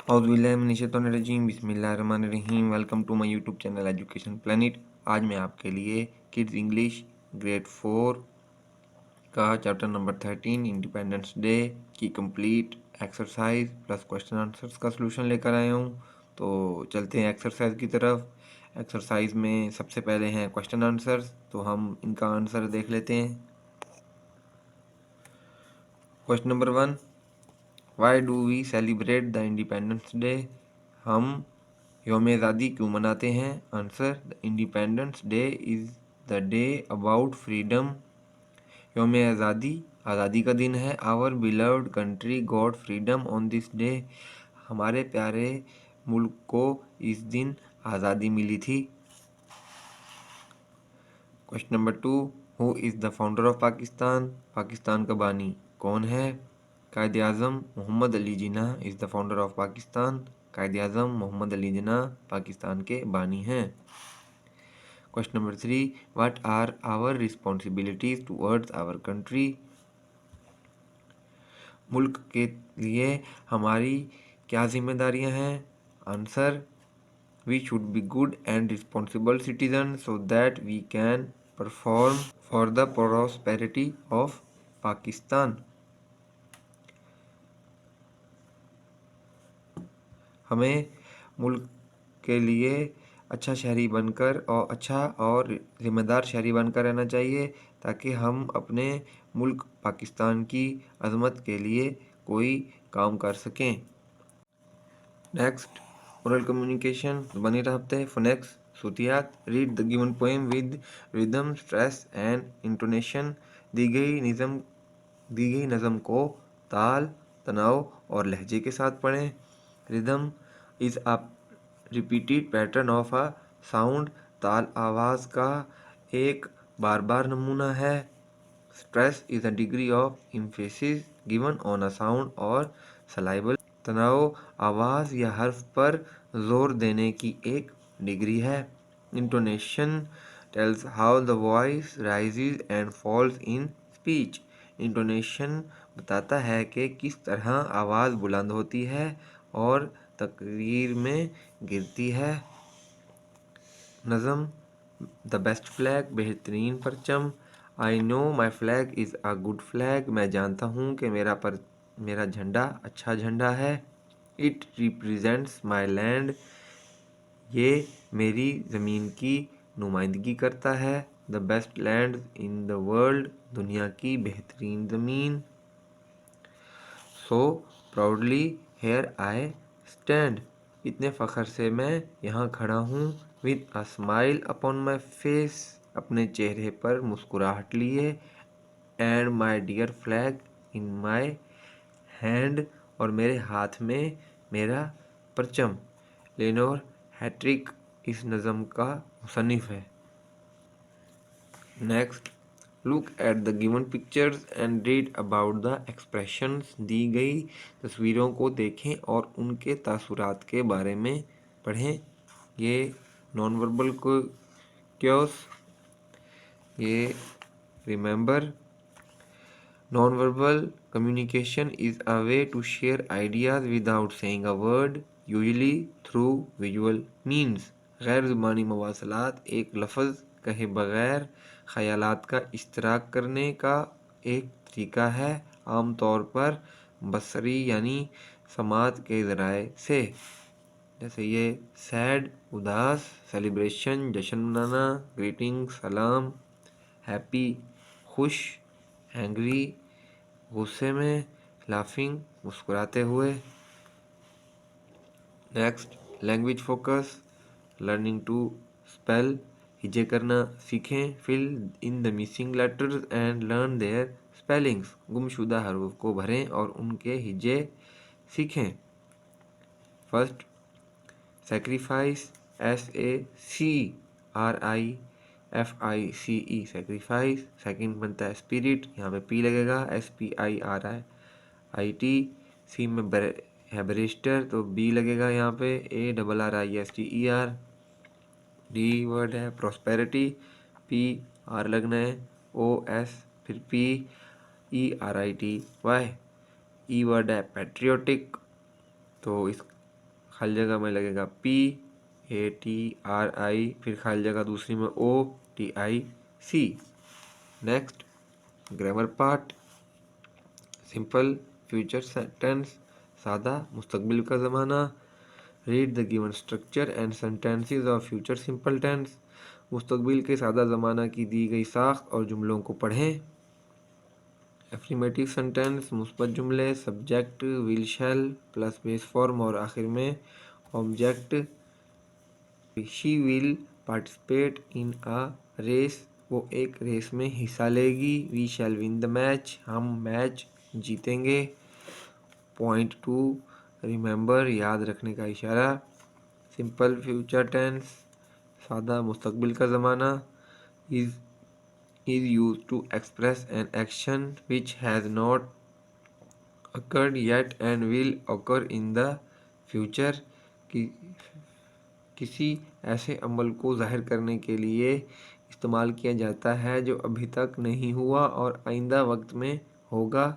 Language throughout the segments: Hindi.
औज़ुबिल्लाहिमिनश्शैतानिर्रजीम बिस्मिल्लाहिर्रहमानिर्रहीम। Welcome to my YouTube channel education planet. आज मैं आपके लिए किड्स इंग्लिश ग्रेड 4 का चैप्टर नंबर 13 इंडिपेंडेंस डे की complete exercise plus question answers का सलूशन लेकर आया हूँ। तो चलते हैं एक्सरसाइज की तरफ। एक्सरसाइज में सबसे पहले हैं क्वेश्चन आंसर्स, तो हम इनका आंसर देख लेते हैं। Question number 1, why do we celebrate the independence day? हम यौम आज़ादी क्यों मनाते हैं? Answer, the independence day is the day about freedom. यौम आज़ादी का दिन है। Our beloved country got freedom on this day. हमारे प्यारे मुल्क को इस दिन आज़ादी मिली थी। Question number 2, who is the founder of Pakistan? Pakistan का बानी कौन है? कायद आज़म मोहम्मद अली जिन्ना is the founder of Pakistan. Quaid Azam Mohammad Ali Jinnah Pakistan के बानी हैं। Question number 3, what are our responsibilities towards our country? मुल्क के लिए हमारी क्या जिम्मेदारियां हैं? Answer, we should be good and responsible citizen so that we can perform for the prosperity of Pakistan. हमें मुल्क के लिए अच्छा शहरी बनकर और ज़िम्मेदार शहरी बनकर रहना चाहिए, ताकि हम अपने मुल्क पाकिस्तान की अज़मत के लिए कोई काम कर सकें। नेक्स्ट, ओरल कम्युनिकेशन बनी रहते फोनेक्स सूतियात। Read the given poem with rhythm, stress and intonation. दी गई नज़म को ताल, तनाव और लहजे के साथ पढ़ें। Rhythm is a repeated pattern of a sound. ताल आवाज़ का एक बार बार नमूना है। Stress is a degree of emphasis given on a sound और सलाइबल। तनाव आवाज़ या हर्फ पर जोर देने की एक डिग्री है। Intonation tales how the voice rises and falls in speech. Intonation बताता है कि किस तरह आवाज़ बुलंद होती है और तकरीर में गिरती है। नज़म, द बेस्ट फ्लैग बेहतरीन परचम। I know my flag is a good flag. मैं जानता हूँ कि मेरा झंडा अच्छा झंडा है। It represents my land. ये मेरी ज़मीन की नुमाइंदगी करता है। The best land in the world. दुनिया की बेहतरीन ज़मीन। So proudly here I stand. इतने फ़ख्र से मैं यहाँ खड़ा हूँ। With a smile upon my face. अपने चेहरे पर मुस्कुराहट लिए। And my dear flag in my hand. और मेरे हाथ में मेरा परचम। लेनोर हैट्रिक इस नज़म का मुसन्निफ़ है। Next, look at the given pictures and read about the expressions. दी गई तस्वीरों को देखें और उनके तासुरात के बारे में पढ़ें। ये नॉन वर्बल क्योस, ये remember. Non verbal communication is a way to share ideas without saying a word, usually through visual means. गैर ज़ुबानी मवासलात एक लफ्ज़ कहे बगैर ख़यालात का इश्तराक करने का एक तरीका है, आमतौर पर बसरी यानी समात के ज़राए से। जैसे ये सैड उदास, सेलिब्रेशन जश्न मनाना, ग्रीटिंग सलाम, हैप्पी खुश, एंग्री गुस्से में, लाफिंग मुस्कुराते हुए। Next, language focus, learning to spell. हिज्जे करना सीखें। Fill in the missing letters and learn their spellings. गुमशुदा हरूफ को भरें और उनके हिज्जे सीखें। First, sacrifice, SACRIFICE sacrifice. Second बनता है स्पिरिट, यहाँ पे पी लगेगा, SPIRIT। सी में है बैरिस्टर, तो बी लगेगा यहाँ पे, ARRISTER। डी वर्ड है प्रॉस्पेरिटी, PR लगना है, OS फिर PERITY। ई वर्ड है पैट्रियोटिक, तो इस खाली जगह में लगेगा PATRI, फिर खाली जगह दूसरी में OTIC। Next grammar part. Simple future tense, सादा मुस्तकबिल का ज़माना। Read the given structure and sentences of future simple tense. मुस्तकबिल के सादा ज़माना की दी गई साख्त और जुमलों को पढ़ें। एफर्मेटिव सेंटेंस, मुस्बत जुमले, subject will shall plus base form और आखिर में object. She will participate in a race, वो एक रेस में हिस्सा लेगी। We shall win the match, हम मैच जीतेंगे। पॉइंट 2 रिमेंबर, याद रखने का इशारा। सिंपल फ्यूचर टेंस, सादा मुस्तकबिल का ज़माना। Is used to express an action which has not occurred yet and will occur in the future। किसी ऐसे अमल को जाहिर करने के लिए इस्तेमाल किया जाता है जो अभी तक नहीं हुआ और आइंदा वक्त में होगा।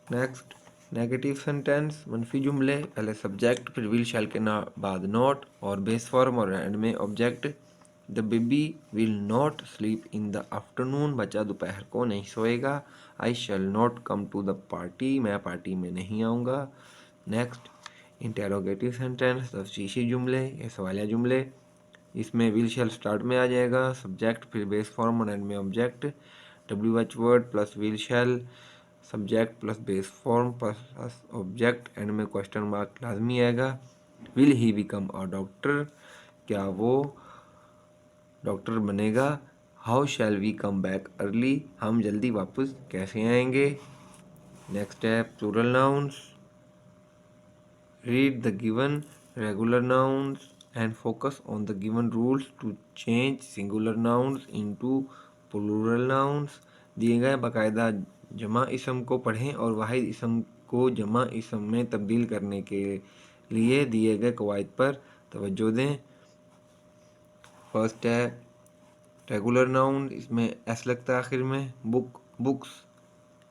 नेक्स्ट नेगेटिव सेंटेंस, मनफी जुमले, पहले सब्जेक्ट फिर विल शैल के बाद नॉट और बेस फॉर्म और एंड में object. The baby will not sleep in the afternoon, बच्चा दोपहर को नहीं सोएगा। I shall not come to the party, मैं पार्टी में नहीं आऊँगा। नेक्स्ट इंटेरोगेटिव सेंटेंस, तफ्सीशी जुमले, ये सवालिया जुमले। इसमें विल शैल स्टार्ट में आ जाएगा, सब्जेक्ट फिर बेस फॉर्म और एंड में object. WH word plus will shall, subject plus base form plus object, end में क्वेश्चन मार्क लाजमी आएगा। Will he become a doctor, क्या वो डॉक्टर बनेगा। How shall we come back early, हम जल्दी वापस कैसे आएंगे। नेक्स्ट है plural nouns. Read the given regular nouns and focus on the given rules to change singular nouns into plural nouns। दिए गए बाकायदा जमा इसम को पढ़ें और वाहिद इसम को जमा इसम में तब्दील करने के लिए दिए गए कवायद पर तवज्जो दें। फर्स्ट है रेगुलर नाउन, इसमें एस लगता है आखिर में। Book books,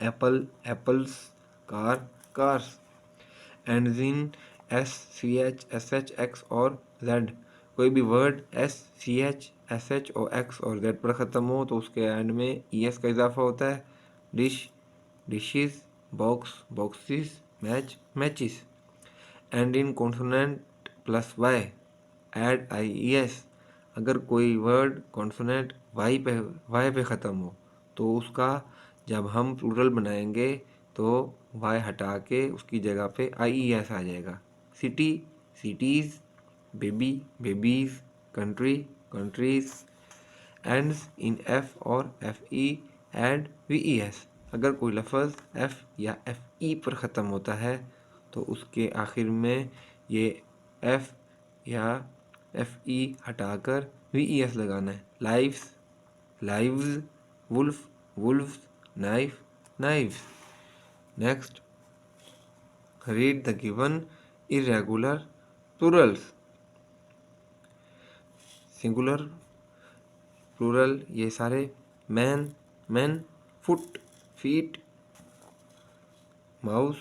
Apple apples, car cars. Ends in SCH SH X और Z। कोई भी वर्ड SCH SH और X और Z पर ख़त्म हो तो उसके एंड में ES का इजाफा होता है। Dish dishes, box boxes, match matches. And in consonant plus Y, add IES। अगर कोई वर्ड कॉन्सोनेंट Y पे ख़त्म हो तो उसका जब हम प्लूरल बनाएंगे तो Y हटा के उसकी जगह पे IES आ जाएगा। City cities, baby babies, country countries. Ends in F और FE, एड VES। अगर कोई लफ्ज़ F या FE पर ख़त्म होता है तो उसके आखिर में ये F या FE हटाकर VES लगाना है। Lifes lives, wolf wolfs, knife knives. Next read the given irregular plurals. Singular plural ये सारे man man, foot feet, mouse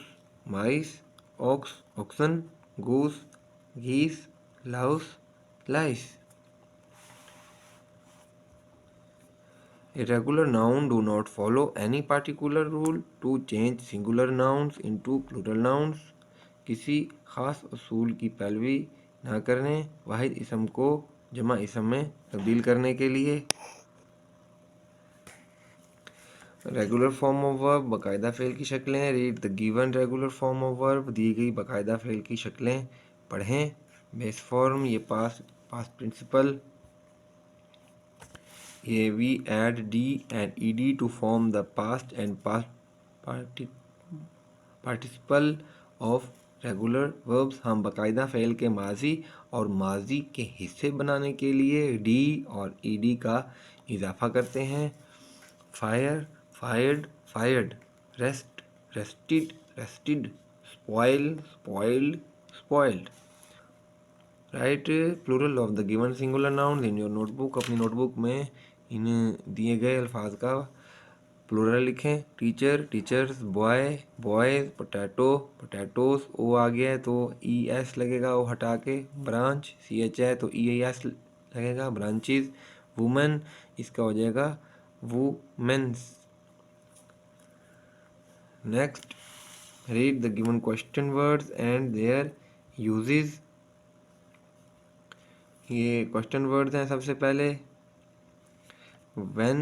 mice, ox oxen, goose geese, louse lice. Irregular noun do not follow any particular rule to change singular nouns into plural nouns। किसी ख़ास असूल की पैरवी ना करने वाहिद इसम को जमा इसम में तब्दील करने के लिए। रेगुलर फॉर्म ऑफ वर्ब, बाकायदा फ़ेल की शक्लें। Read the given regular form of verb, दी गई बाकायदा फ़ेल की शक्लें पढ़ें। बेस फॉर्म ये पास्ट प्रिंसिपल, ये we add D and ED to form the past and past participle of regular verbs. हम बाकायदा फ़ेल के माजी और माजी के हिस्से बनाने के लिए डी और ईडी का इजाफा करते हैं। Fire fired fired, rest rested rested, spoil spoiled spoiled. Write plural of the given singular noun in your notebook. अपनी नोटबुक में इन दिए गए अल्फाज का प्लूरल लिखें, teacher teachers, boy boys, potato potatoes, O आ गया है तो ई एस लगेगा, ओ हटा के, ब्रांच सी एच है तो ई एस लगेगा, ब्रांचेस, वुमेन इसका हो जाएगा womens. Next, read the given question words and their uses. ये क्वेश्चन वर्ड्स हैं। सबसे पहले when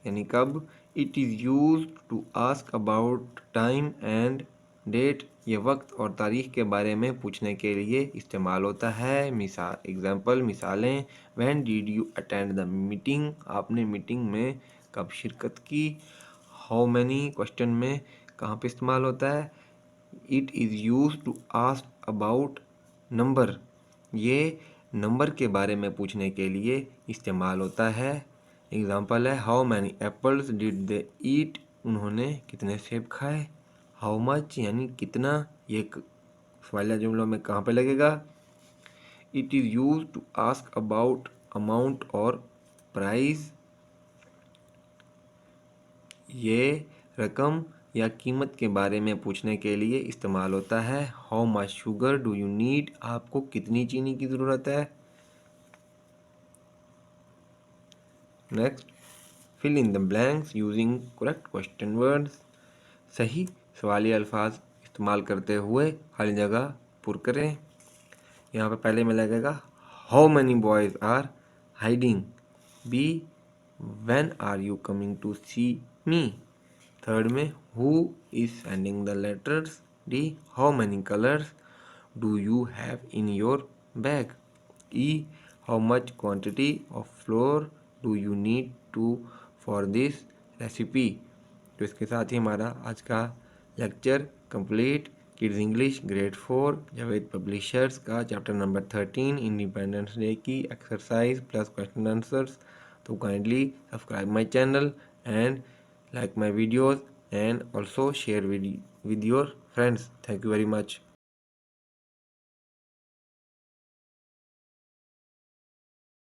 यानी कब, it is use to ask about time and date, ये वक्त और तारीख के बारे में पूछने के लिए इस्तेमाल होता है। मिसाल एग्जाम्पल मिसालें, when did you attend the meeting, आपने मीटिंग में कब शिरकत की। हाउ मैनी क्वेश्चन में कहाँ पे इस्तेमाल होता है। It is use to ask about number, ये नंबर के बारे में पूछने के लिए इस्तेमाल होता है। एग्जाम्पल है how many apples did they eat, उन्होंने कितने सेब खाए। हाउ मच यानी कितना, ये सवालिया जुमलों में कहाँ पे लगेगा। It is use to ask about amount और प्राइस, ये रकम या कीमत के बारे में पूछने के लिए इस्तेमाल होता है। How much sugar do you need, आपको कितनी चीनी की ज़रूरत है। Next, fill in the blanks using correct question words, सही सवालिया अल्फाज इस्तेमाल करते हुए खाली जगह पुर करें। यहाँ पे पहले में लगेगा how many boys are hiding, B when are you coming to see me, third में who is sending the letters, D how many colours do you have in your bag, E how much quantity of flour do you need to for this recipe. तो इसके साथ ही हमारा आज का lecture complete. Kids English grade 4 Javed publishers का चैप्टर नंबर 13 इंडिपेंडेंस डे की एक्सरसाइज प्लस क्वेश्चन आंसर्स। तो kindly subscribe my channel and like my videos and also share with your friends. Thank you very much.